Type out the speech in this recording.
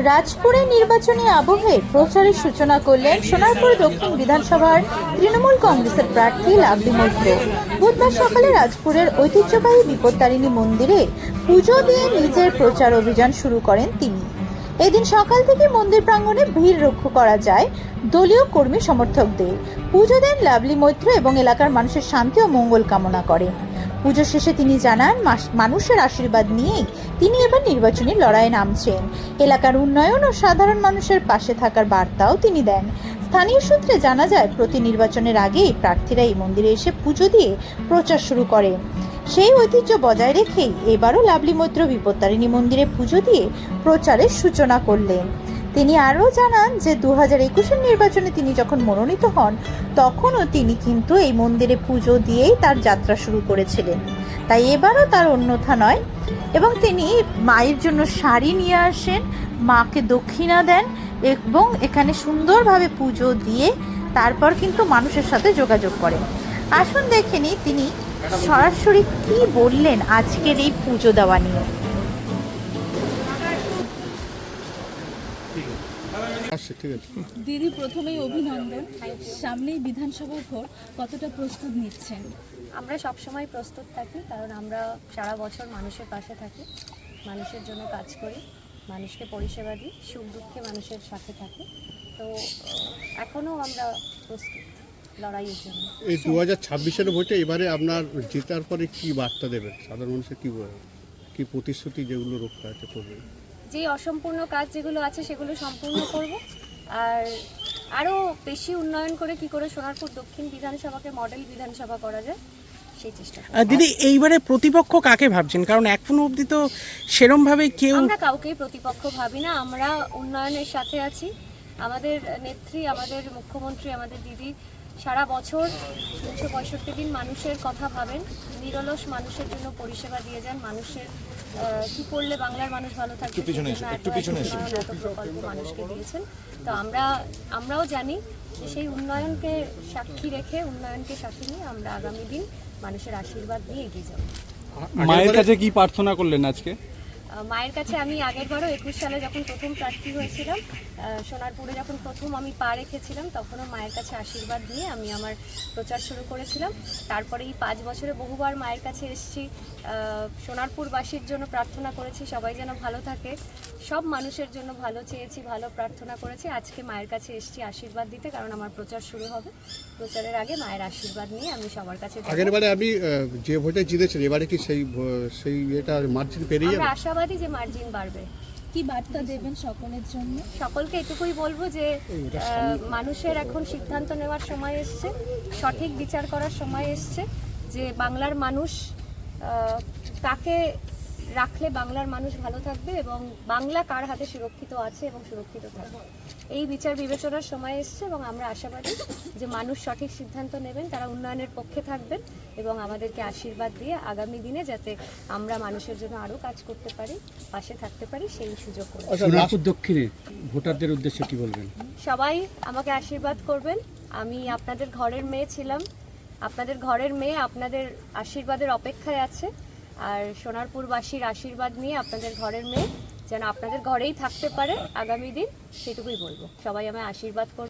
রাজপুরে নির্বাচনী আবহে প্রচারের সূচনা করলেন সোনারপুর দক্ষিণ বিধানসভার তৃণমূল কংগ্রেসের প্রার্থী লাভলি মৈত্র। বুধবার সকালে রাজপুরের ঐতিহ্যবাহী বিপত্তারিণী মন্দিরে পুজো দিয়ে নিজের প্রচার অভিযান শুরু করেন তিনি। এদিন সকাল থেকে মন্দির প্রাঙ্গণে ভিড় লক্ষ্য করা যায় দলীয় কর্মী সমর্থকদের। পুজো দেন লাভলি মৈত্র এবং এলাকার মানুষের শান্তি ও মঙ্গল কামনা করেন। পুজো শেষে তিনি জানান, মানুষের আশীর্বাদ নিয়েই তিনি এবার নির্বাচনী লড়াইয়ে নামছেন। এলাকার উন্নয়ন ও সাধারণ মানুষের পাশে থাকার বার্তাও তিনি দেন। স্থানীয় সূত্রে জানা যায়, প্রতি নির্বাচনের আগেই প্রার্থীরা এই মন্দিরে এসে পুজো দিয়ে প্রচার শুরু করেন। সেই ঐতিহ্য বজায় রেখেই এবারও লাভলি মৈত্র বিপত্তারিণী মন্দিরে পুজো দিয়ে প্রচারের সূচনা করলেন। তিনি আরও জানান যে 2021-এর নির্বাচনে তিনি যখন মনোনীত হন তখনও তিনি কিন্তু এই মন্দিরে পুজো দিয়েই তার যাত্রা শুরু করেছিলেন, তাই এবারও তার অন্যথা নয়। এবং তিনি মায়ের জন্য শাড়ি নিয়ে আসেন, মাকে দক্ষিণা দেন এবং এখানে সুন্দরভাবে পুজো দিয়ে তারপর কিন্তু মানুষের সাথে যোগাযোগ করেন। আসুন দেখে নিই তিনি সরাসরি কি বললেন আজকের এই পুজো দেওয়া নিয়ে। দিদি, প্রথমেই অভিনন্দন। সামনেই বিধানসভা ভোট, কতটা প্রস্তুত নিচ্ছেন? আমরা সবসময় প্রস্তুত থাকি, কারণ আমরা সারা বছর মানুষের পাশে থাকি, মানুষের জন্য কাজ করি, মানুষকে পরিষেবা দিই, সুখ দুঃখে মানুষের সাথে থাকি। তো এখনও আমরা প্রস্তুত লড়াইয়ের জন্য। এই 2026-এর ভোটে এবারে আপনার জেতার পরে কি বার্তা দেবেন সাধারণ মানুষের? কি প্রতিশ্রুতি যেগুলো রক্ষা আছে করবেন? যে অসম্পূর্ণ কাজ যেগুলো আছে সেগুলো সম্পূর্ণ করব, আর আরও বেশি উন্নয়ন করে কি করে সোনারপুর দক্ষিণ বিধানসভাকে মডেল বিধানসভা করা যায় সেই চেষ্টা করব। দিদি, এইবারে প্রতিপক্ষ কাকে ভাবছেন? কারণ এখনো অবধি তো সেরমভাবে কেউ, আমরা কাউকেই প্রতিপক্ষ ভাবি না। আমরা উন্নয়নের সাথে আছি। আমাদের নেত্রী, আমাদের মুখ্যমন্ত্রী, আমাদের দিদি সারা বছর 365 দিন মানুষের কথা ভাবেন, নিরলস মানুষের জন্য পরিষেবা দিয়ে যান। মানুষের কি করলে বাংলার মানুষ ভালো থাকবে, এত প্রকল্প মানুষকে দিয়েছেন। তো আমরাও জানি যে সেই উন্নয়নকে সাক্ষী রেখে, উন্নয়নকে সাথে নিয়ে আমরা আগামী দিন মানুষের আশীর্বাদ নিয়ে এগিয়ে যাব। মায়ের কাছে কি প্রার্থনা করলেন আজকে? মায়ের কাছে আমি আগেরবারও 21 সালে যখন প্রথম প্রার্থী হয়েছিলাম, সোনারপুরে যখন প্রথম আমি পা রেখেছিলাম, তখনও মায়ের কাছে আশীর্বাদ নিয়ে আমি আমার প্রচার শুরু করেছিলাম। তারপরে এই 5 বছরে বহুবার মায়ের কাছে এসেছি, সোনারপুরবাসীর জন্য প্রার্থনা করেছি, সবাই যেন ভালো থাকে, সব মানুষের জন্য ভালো চেয়েছি, ভালো প্রার্থনা করেছি। আজকে মায়ের কাছে এসেছি আশীর্বাদ দিতে, কারণ আমার প্রচার শুরু হবে। প্রচারের আগে মায়ের আশীর্বাদ নিয়ে আমি সবার কাছে। আগেরবারে আপনি যে ভোটে জিতেছেন, এবারে কি সেই এটা মার্জিন পেরিয়ে যাবে? আমরা আশাবাদী যে মার্জিন বাড়বে। কি বার্তা দেবেন সকলের জন্য? সকলকে এটুকুই বলবো যে মানুষের এখন সিদ্ধান্ত নেওয়ার সময় এসছে, সঠিক বিচার করার সময় এসছে, যে বাংলার মানুষ কাকে রাখলে বাংলার মানুষ ভালো থাকবে এবং বাংলা কার হাতে সুরক্ষিত আছে এবং সুরক্ষিত থাকবে, এই বিচার বিবেচনার সময় এসছে। এবং আমরা আশাবাদী যে মানুষ সঠিক সিদ্ধান্ত নেবেন, তারা উন্নয়নের পক্ষে থাকবেন এবং আমাদেরকে আশীর্বাদ দিয়ে আগামী দিনে যাতে আমরা মানুষের জন্য আরও কাজ করতে পারি, পাশে থাকতে পারি, সেই সুযোগ করব। সোনারপুর দক্ষিণে ভোটারদের উদ্দেশ্যে কি বলবেন? সবাই আমাকে আশীর্বাদ করবেন। আমি আপনাদের ঘরের মেয়ে ছিলাম, আপনাদের ঘরের মেয়ে আপনাদের আশীর্বাদের অপেক্ষায় আছে। আর সোনারপুরবাসীর আশীর্বাদ নিয়ে আপনাদের ঘরের মেয়ে যেন আপনাদের ঘরেই থাকতে পারে আগামী দিন, সেটুকুই বলবো। সবাই আমায় আশীর্বাদ করবে।